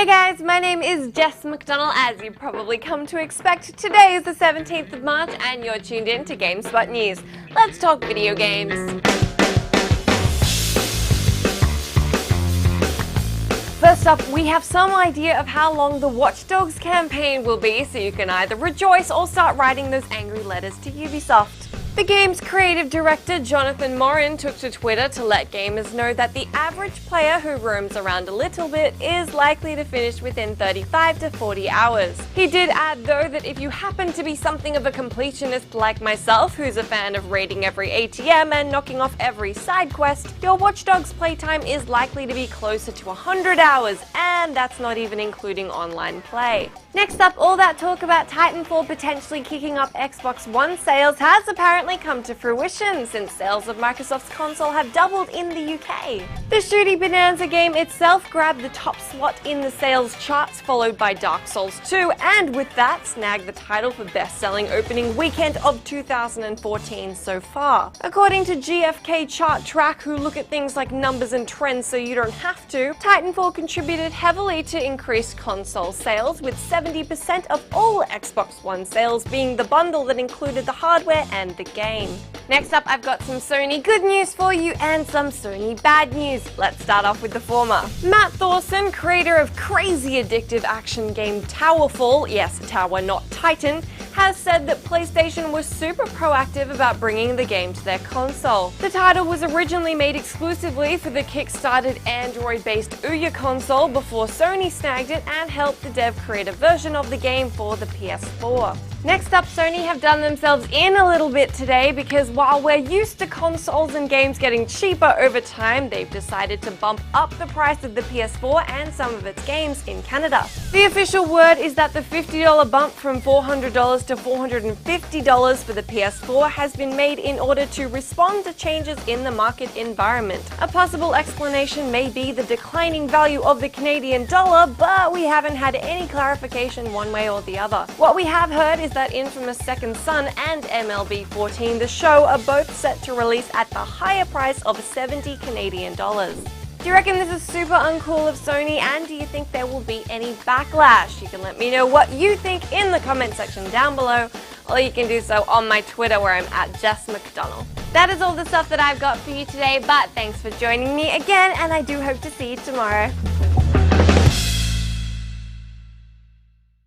Hey guys, my name is Jess McDonald, as you've probably come to expect. Today is the 17th of March and you're tuned in to GameSpot News. Let's talk video games. First up, we have some idea of how long the Watch Dogs campaign will be, so you can either rejoice or start writing those angry letters to Ubisoft. The game's creative director, Jonathan Morin, took to Twitter to let gamers know that the average player who roams around a little bit is likely to finish within 35 to 40 hours. He did add, though, that if you happen to be something of a completionist like myself, who's a fan of raiding every ATM and knocking off every side quest, your Watch Dogs playtime is likely to be closer to 100 hours, and that's not even including online play. Next up, all that talk about Titanfall potentially kicking up Xbox One sales has apparently come to fruition, since sales of Microsoft's console have doubled in the UK. The Shooty Bonanza game itself grabbed the top slot in the sales charts, followed by Dark Souls 2, and with that snagged the title for best-selling opening weekend of 2014 so far. According to GFK Chart Track, who look at things like numbers and trends so you don't have to, Titanfall contributed heavily to increased console sales, with 70% of all Xbox One sales being the bundle that included the hardware and the game. Next up, I've got some Sony good news for you and some Sony bad news. Let's start off with the former. Matt Thorson, creator of crazy addictive action game Towerfall, yes, Tower not Titan, has said that PlayStation was super proactive about bringing the game to their console. The title was originally made exclusively for the kickstarted Android-based Ouya console before Sony snagged it and helped the dev create a version of the game for the PS4. Next up, Sony have done themselves in a little bit today, because while we're used to consoles and games getting cheaper over time, they've decided to bump up the price of the PS4 and some of its games in Canada. The official word is that the $50 bump from $400 to $450 for the PS4 has been made in order to respond to changes in the market environment. A possible explanation may be the declining value of the Canadian dollar, but we haven't had any clarification one way or the other. What we have heard is that infamous Second Son and MLB 14 The Show are both set to release at the higher price of 70 Canadian dollars. Do you reckon this is super uncool of Sony, and do you think there will be any backlash? You can let me know what you think in the comment section down below, or you can do so on my Twitter where I'm at Jess McDonald. That is all the stuff that I've got for you today, but thanks for joining me again, and I do hope to see you tomorrow.